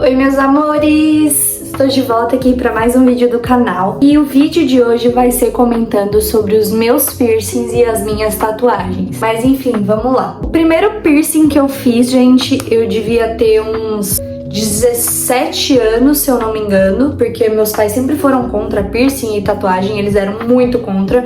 Oi, meus amores! Estou de volta aqui para mais um vídeo do canal. E o vídeo de hoje vai ser comentando sobre os meus piercings e as minhas tatuagens. Mas enfim, vamos lá. O primeiro piercing que eu fiz, gente, eu devia ter uns 17 anos, se eu não me engano, porque meus pais sempre foram contra piercing e tatuagem, eles eram muito contra.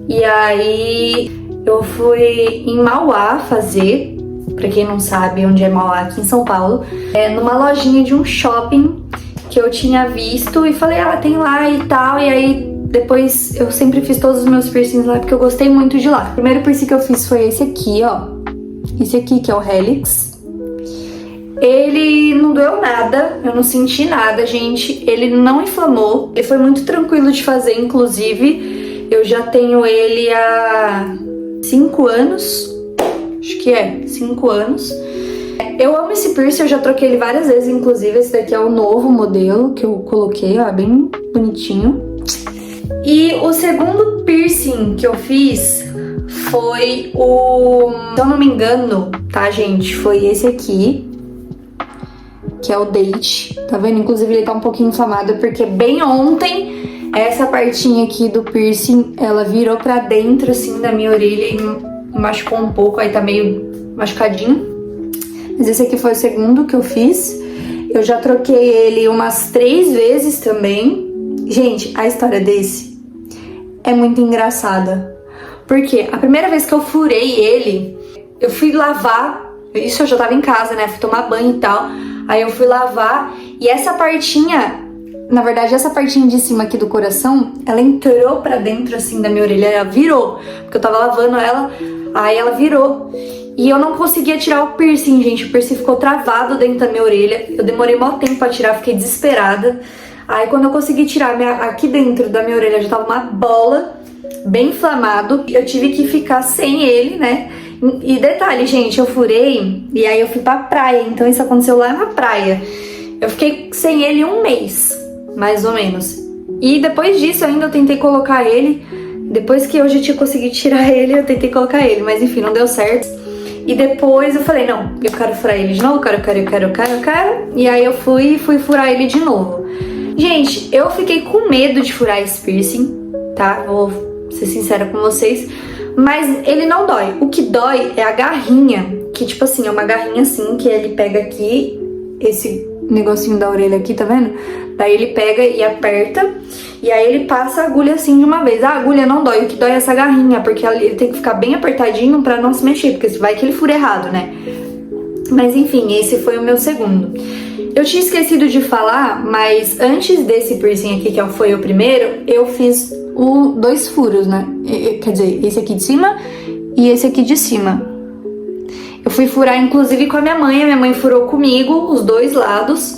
E aí eu fui em Mauá fazer, pra quem não sabe onde é Mauá, aqui em São Paulo, numa lojinha de um shopping que eu tinha visto e falei, tem lá e tal, e aí depois eu sempre fiz todos os meus piercings lá porque eu gostei muito de lá. O primeiro piercing que eu fiz foi esse aqui, ó, esse aqui que é o Helix. Ele não doeu nada, eu não senti nada, gente, ele não inflamou, ele foi muito tranquilo de fazer, inclusive, eu já tenho ele há 5 anos, acho que 5 anos. Eu amo esse piercing, eu já troquei ele várias vezes, inclusive esse daqui é o novo modelo que eu coloquei, ó, bem bonitinho. E o segundo piercing que eu fiz foi o... se eu não me engano, tá, gente, foi esse aqui, que é o Date, tá vendo? Inclusive ele tá um pouquinho inflamado porque bem ontem essa partinha aqui do piercing, ela virou pra dentro, assim, da minha orelha e machucou um pouco, aí tá meio machucadinho. Mas esse aqui foi o segundo que eu fiz. Eu já troquei ele umas 3 vezes também. Gente, a história desse é muito engraçada. Porque a primeira vez que eu furei ele, eu fui lavar. Isso eu já tava em casa, né? Fui tomar banho e tal. Aí eu fui lavar e essa partinha, na verdade essa partinha de cima aqui do coração, ela entrou pra dentro assim da minha orelha, ela virou. Porque eu tava lavando ela, aí ela virou. E eu não conseguia tirar o piercing, gente. O piercing ficou travado dentro da minha orelha. Eu demorei mó tempo pra tirar, fiquei desesperada. Aí quando eu consegui tirar, aqui dentro da minha orelha já tava uma bola, bem inflamado. Eu tive que ficar sem ele, né? E detalhe, gente, eu furei e aí eu fui pra praia. Então isso aconteceu lá na praia. Eu fiquei sem ele 1 mês, mais ou menos. E depois disso ainda eu tentei colocar ele. Depois que eu já tinha conseguido tirar ele, eu tentei colocar ele. Mas enfim, não deu certo. E depois eu falei, não, eu quero furar ele de novo, eu quero. E aí eu fui furar ele de novo. Gente, eu fiquei com medo de furar esse piercing, tá? Vou ser sincera com vocês. Mas ele não dói. O que dói é a garrinha, que tipo assim, é uma garrinha assim, que ele pega aqui, esse negocinho da orelha aqui, tá vendo? Daí ele pega e aperta, e aí ele passa a agulha assim de uma vez. A agulha não dói, o que dói é essa garrinha, porque ele tem que ficar bem apertadinho pra não se mexer, porque vai que ele fura errado, né? Mas enfim, esse foi o meu segundo. Eu tinha esquecido de falar, mas antes desse piercing aqui, que foi o primeiro, eu fiz 2 furos, né? Quer dizer, esse aqui de cima e esse aqui de cima. Eu fui furar, inclusive, com a minha mãe furou comigo, os 2 lados,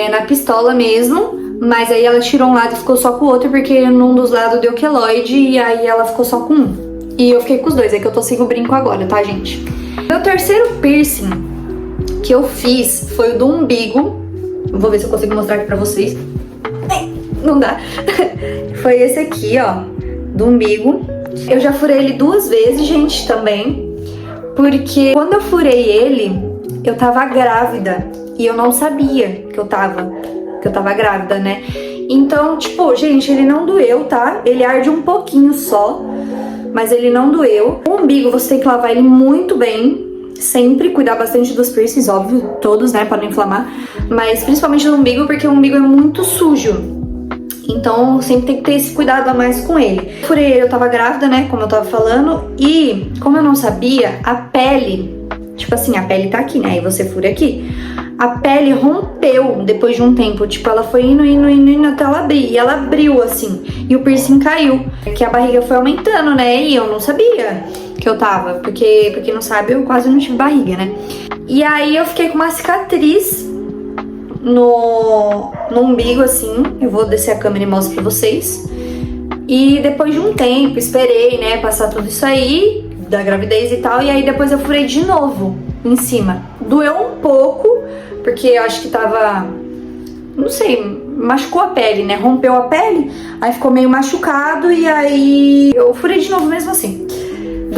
na pistola mesmo, mas aí ela tirou um lado e ficou só com o outro, porque num dos lados deu queloide, e aí ela ficou só com um. E eu fiquei com os 2, é que eu tô sem o brinco agora, tá, gente? Meu terceiro piercing que eu fiz foi o do umbigo. Vou ver se eu consigo mostrar aqui pra vocês. Não dá. Foi esse aqui, ó, do umbigo. Eu já furei ele 2 vezes, gente, também. Porque quando eu furei ele, eu tava grávida. E eu não sabia que eu tava grávida, né? Então, tipo, gente, ele não doeu, tá? Ele arde um pouquinho só, mas ele não doeu. O umbigo, você tem que lavar ele muito bem. Sempre cuidar bastante dos piercings, óbvio, todos, né, pra não inflamar. Mas principalmente do umbigo, porque o umbigo é muito sujo. Então, sempre tem que ter esse cuidado a mais com ele. Furei ele, eu tava grávida, né, como eu tava falando. E, como eu não sabia, a pele... Tipo assim, a pele tá aqui, né, aí você fura aqui. A pele rompeu depois de um tempo. Tipo, ela foi indo até ela abrir. E ela abriu, assim. E o piercing caiu. Que a barriga foi aumentando, né, e eu não sabia que eu tava. Porque, pra quem não sabe, eu quase não tive barriga, né. E aí eu fiquei com uma cicatriz no umbigo, assim. Eu vou descer a câmera e mostro pra vocês. E depois de um tempo, esperei, né, passar tudo isso aí, da gravidez e tal. E aí depois eu furei de novo em cima. Doeu um pouco, porque eu acho que tava... não sei, machucou a pele, né? Rompeu a pele, aí ficou meio machucado. E aí eu furei de novo mesmo assim.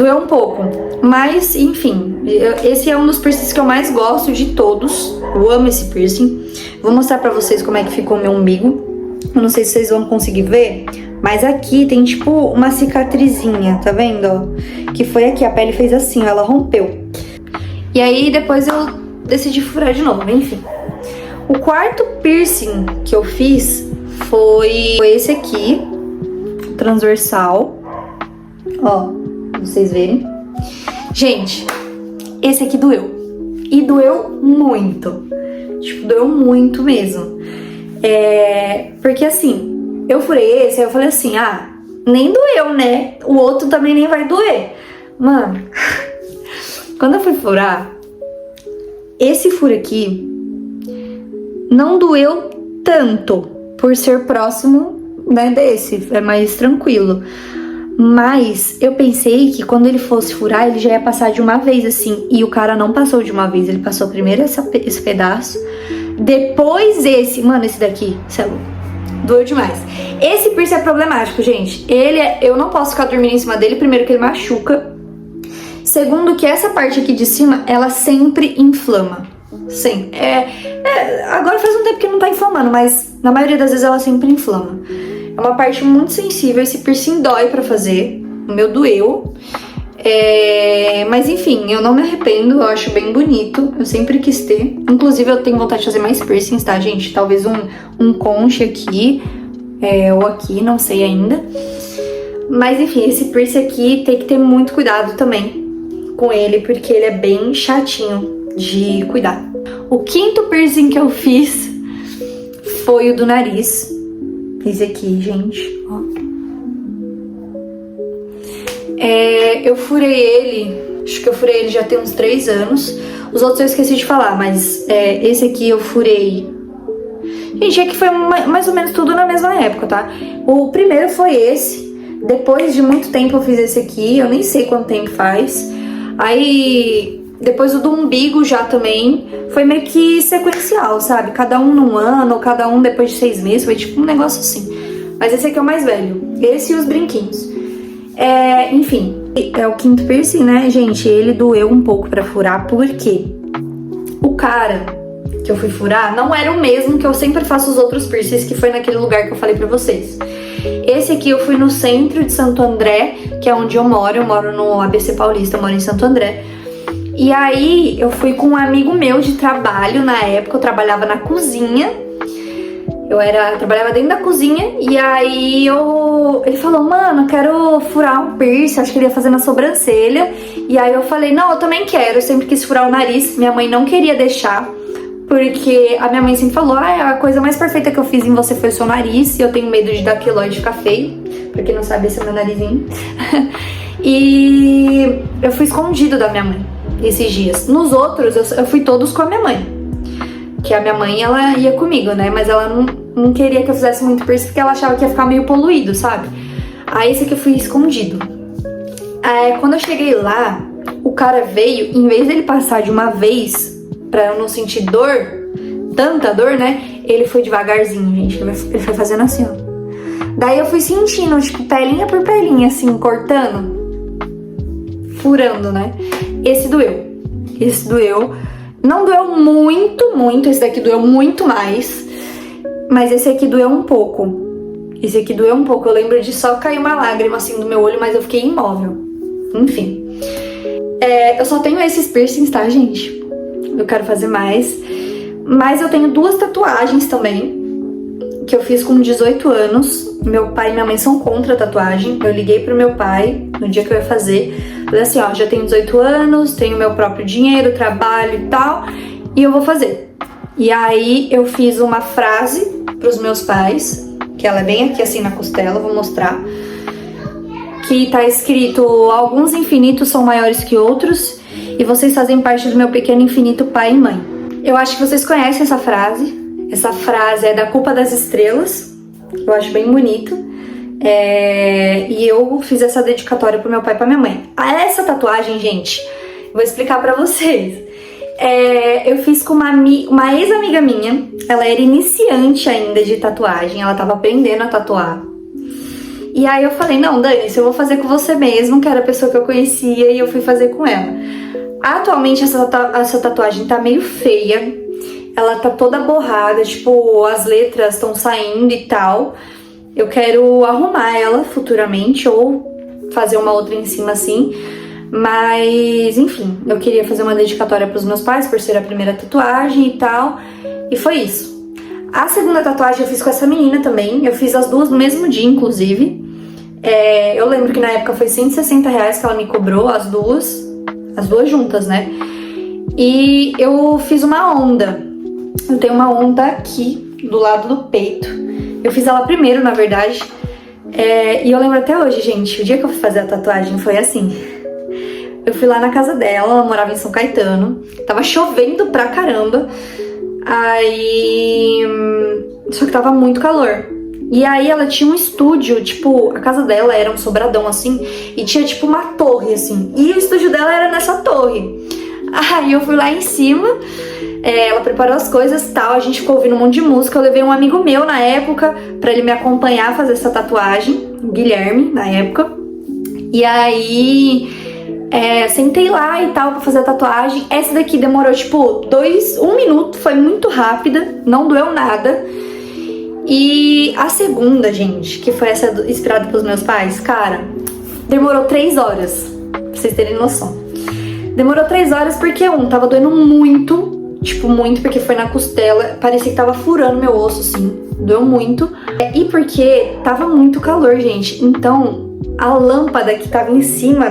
doeu um pouco. Mas, enfim, esse é um dos piercings que eu mais gosto de todos. Eu amo esse piercing. Vou mostrar pra vocês como é que ficou o meu umbigo. Eu não sei se vocês vão conseguir ver, mas aqui tem tipo uma cicatrizinha, tá vendo, ó? Que foi aqui, a pele fez assim, ó, ela rompeu. E aí depois eu decidi furar de novo, enfim. O quarto piercing que eu fiz foi esse aqui, transversal. Ó, pra vocês verem. Gente, esse aqui doeu. E doeu muito. Tipo, doeu muito mesmo. Porque assim, eu furei esse, aí eu falei assim, nem doeu, né? O outro também nem vai doer. Mano, quando eu fui furar, esse furo aqui não doeu tanto, por ser próximo, né, desse, é mais tranquilo. Mas eu pensei que quando ele fosse furar, ele já ia passar de uma vez, assim. E o cara não passou de uma vez, ele passou primeiro esse pedaço, depois esse. Mano, esse daqui, cê é louco, doeu demais. Esse piercing é problemático, gente. Eu não posso ficar dormindo em cima dele, primeiro que ele machuca. Segundo que essa parte aqui de cima, ela sempre inflama. Sim, agora faz um tempo que não tá inflamando, mas na maioria das vezes ela sempre inflama. É uma parte muito sensível, esse piercing dói pra fazer, o meu doeu. Mas enfim, eu não me arrependo, eu acho bem bonito, eu sempre quis ter. Inclusive eu tenho vontade de fazer mais piercings, tá, gente? Talvez um conche aqui, ou aqui, não sei ainda. Mas enfim, esse piercing aqui tem que ter muito cuidado também com ele, porque ele é bem chatinho de cuidar. O quinto piercing que eu fiz foi o do nariz. Esse aqui, gente, ó. Eu furei ele, acho que eu furei ele já tem uns 3 anos. Os outros eu esqueci de falar, mas esse aqui eu furei. Gente, é que foi mais ou menos tudo na mesma época, tá? O primeiro foi esse. Depois de muito tempo eu fiz esse aqui, eu nem sei quanto tempo faz. Aí depois o do umbigo já também foi meio que sequencial, sabe? Cada um num ano, ou cada um depois de 6 meses, foi tipo um negócio assim. Mas esse aqui é o mais velho, esse e os brinquinhos. Enfim, é o quinto piercing, né, gente? Ele doeu um pouco pra furar, porque o cara que eu fui furar não era o mesmo que eu sempre faço os outros piercings, que foi naquele lugar que eu falei pra vocês. Esse aqui eu fui no centro de Santo André, que é onde eu moro no ABC Paulista, eu moro em Santo André. E aí eu fui com um amigo meu de trabalho, na época eu trabalhava na cozinha. Eu trabalhava dentro da cozinha e aí ele falou, mano, eu quero furar um piercing, acho que ele ia fazer na sobrancelha. E aí eu falei, não, eu também quero, eu sempre quis furar o nariz, minha mãe não queria deixar. Porque a minha mãe sempre falou, a coisa mais perfeita que eu fiz em você foi o seu nariz, e eu tenho medo de dar queloide e ficar feio. Pra quem não sabe, esse é meu narizinho. E eu fui escondido da minha mãe esses dias. Nos outros, eu fui todos com a minha mãe. Que a minha mãe, ela ia comigo, né? Mas ela não queria que eu fizesse muito piercing, porque ela achava que ia ficar meio poluído, sabe? Aí esse aqui eu fui escondido. Quando eu cheguei lá, o cara veio, em vez dele passar de uma vez pra eu não sentir dor, tanta dor, né? Ele foi devagarzinho, gente. Ele foi fazendo assim, ó. Daí eu fui sentindo, tipo, pelinha por pelinha, assim, cortando, furando, né? Esse doeu. Não doeu muito, esse daqui doeu muito mais. Mas esse aqui doeu um pouco. Eu lembro de só cair uma lágrima, assim, do meu olho, mas eu fiquei imóvel. Enfim. Eu só tenho esses piercings, tá, gente? Eu quero fazer mais. Mas eu tenho 2 tatuagens também, que eu fiz com 18 anos. Meu pai e minha mãe são contra a tatuagem. Eu liguei pro meu pai no dia que eu ia fazer. Falei assim, ó, já tenho 18 anos, tenho meu próprio dinheiro, trabalho e tal, e eu vou fazer. E aí eu fiz uma frase pros meus pais, que ela é bem aqui assim na costela, vou mostrar. Que tá escrito, alguns infinitos são maiores que outros, e vocês fazem parte do meu pequeno infinito pai e mãe. Eu acho que vocês conhecem essa frase. Essa frase é da Culpa das Estrelas. Eu acho bem bonito. E eu fiz essa dedicatória pro meu pai e pra minha mãe. Essa tatuagem, gente, vou explicar pra vocês. Eu fiz com uma ex-amiga minha. Ela era iniciante ainda de tatuagem. Ela tava aprendendo a tatuar. E aí eu falei, não, Dani, se eu vou fazer com você mesmo, que era a pessoa que eu conhecia, e eu fui fazer com ela. Atualmente essa tatuagem tá meio feia, ela tá toda borrada, tipo, as letras estão saindo e tal. Eu quero arrumar ela futuramente, ou fazer uma outra em cima assim. Mas, enfim, eu queria fazer uma dedicatória pros meus pais, por ser a primeira tatuagem e tal. E foi isso. A segunda tatuagem eu fiz com essa menina também. Eu fiz as duas no mesmo dia, inclusive. Eu lembro que na época foi R$160 que ela me cobrou, as duas juntas, né? E eu fiz uma onda. Eu tenho uma onda aqui, do lado do peito. Eu fiz ela primeiro, na verdade. E eu lembro até hoje, gente, o dia que eu fui fazer a tatuagem foi assim. Eu fui lá na casa dela, ela morava em São Caetano. Tava chovendo pra caramba. Aí... Só que tava muito calor. E aí ela tinha um estúdio, tipo, a casa dela era um sobradão assim, e tinha tipo uma torre assim, e o estúdio dela era nessa torre. Aí eu fui lá em cima, ela preparou as coisas e tal, a gente ficou ouvindo um monte de música. Eu levei um amigo meu na época pra ele me acompanhar a fazer essa tatuagem, o Guilherme, na época. E aí sentei lá e tal pra fazer a tatuagem. Essa daqui demorou tipo 1 minuto, foi muito rápida, não doeu nada. E a segunda, gente, que foi essa inspirada pelos meus pais, cara, demorou 3 horas, pra vocês terem noção. Demorou 3 horas porque, tava doendo muito, tipo, muito, porque foi na costela, parecia que tava furando meu osso, assim, doeu muito. E porque tava muito calor, gente, então a lâmpada que tava em cima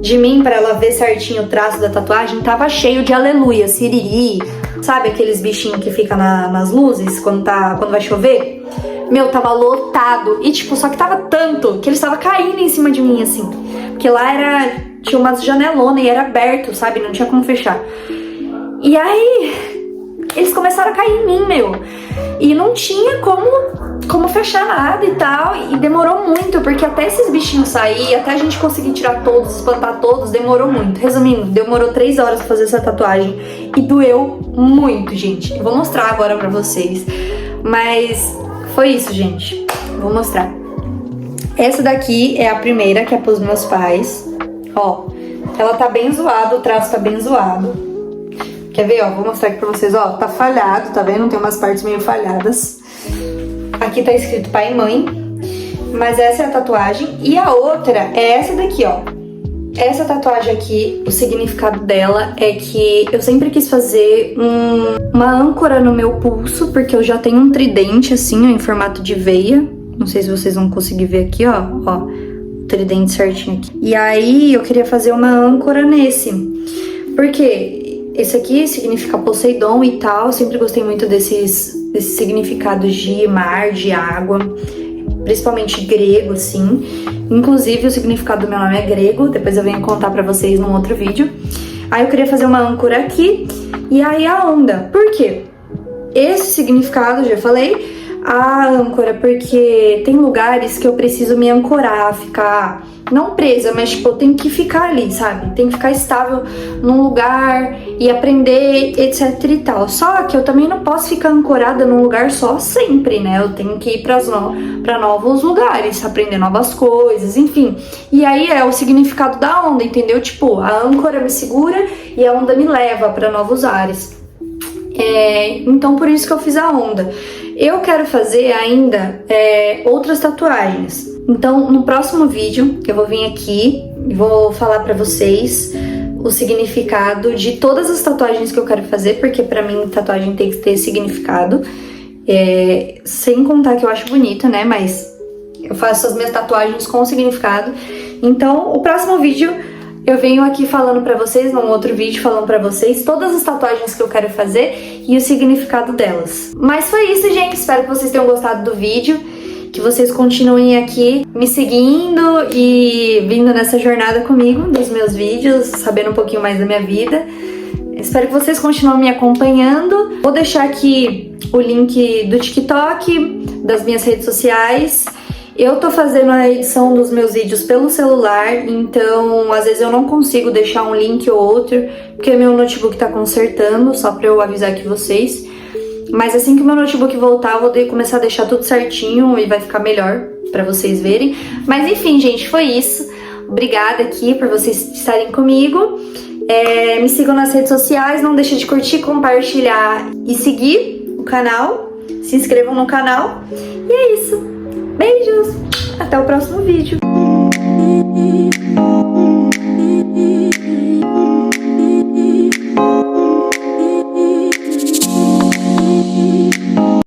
de mim, pra ela ver certinho o traço da tatuagem, tava cheio de aleluia, siriri. Sabe aqueles bichinhos que ficam nas luzes quando vai chover? Meu, tava lotado. E tipo, só que tava tanto que eles estavam caindo em cima de mim, assim. Porque lá tinha umas janelonas e era aberto, sabe? Não tinha como fechar. E aí, eles começaram a cair em mim, meu. E não tinha como fechar nada e tal. E demorou muito, porque até esses bichinhos sair, até a gente conseguir tirar todos, espantar todos, demorou muito. Resumindo, demorou 3 horas pra fazer essa tatuagem. E doeu muito, gente. Eu vou mostrar agora pra vocês. Mas foi isso, gente. Vou mostrar. Essa daqui é a primeira, que é pros meus pais. Ó, ela tá bem zoada, o traço tá bem zoado. Quer ver, ó? Vou mostrar aqui pra vocês, ó. Tá falhado, tá vendo? Tem umas partes meio falhadas. Aqui tá escrito pai e mãe. Mas essa é a tatuagem. E a outra é essa daqui, ó. Essa tatuagem aqui, o significado dela é que eu sempre quis fazer uma âncora no meu pulso, porque eu já tenho um tridente assim, ó, em formato de veia. Não sei se vocês vão conseguir ver aqui, ó. Ó, o tridente certinho aqui. E aí eu queria fazer uma âncora nesse. Porque esse aqui significa Poseidon e tal. Eu sempre gostei muito desses significados de mar, de água. Principalmente grego, assim. Inclusive, o significado do meu nome é grego. Depois eu venho contar pra vocês num outro vídeo. Aí eu queria fazer uma âncora aqui. E aí a onda. Por quê? Esse significado, já falei. A âncora, porque tem lugares que eu preciso me ancorar, ficar... Não presa, mas tipo, eu tenho que ficar ali, sabe? Tem que ficar estável num lugar e aprender, etc e tal. Só que eu também não posso ficar ancorada num lugar só sempre, né? Eu tenho que ir pra novos lugares, aprender novas coisas, enfim. E aí é o significado da onda, entendeu? Tipo, a âncora me segura e a onda me leva pra novos ares. Então por isso que eu fiz a onda. Eu quero fazer ainda outras tatuagens. Então, no próximo vídeo, eu vou vir aqui e vou falar pra vocês o significado de todas as tatuagens que eu quero fazer, porque pra mim tatuagem tem que ter significado. Sem contar que eu acho bonita, né? Mas eu faço as minhas tatuagens com significado. Então, o próximo vídeo eu venho aqui falando pra vocês, num outro vídeo falando pra vocês todas as tatuagens que eu quero fazer e o significado delas. Mas foi isso, gente. Espero que vocês tenham gostado do vídeo. Que vocês continuem aqui me seguindo e vindo nessa jornada comigo dos meus vídeos, sabendo um pouquinho mais da minha vida. Espero que vocês continuem me acompanhando. Vou deixar aqui o link do TikTok, das minhas redes sociais. Eu tô fazendo a edição dos meus vídeos pelo celular, então às vezes eu não consigo deixar um link ou outro, porque meu notebook tá consertando, só pra eu avisar aqui vocês. Mas assim que o meu notebook voltar, eu vou começar a deixar tudo certinho e vai ficar melhor pra vocês verem. Mas enfim, gente, foi isso. Obrigada aqui por vocês estarem comigo. Me sigam nas redes sociais, não deixem de curtir, compartilhar e seguir o canal. Se inscrevam no canal. E é isso. Beijos! Até o próximo vídeo.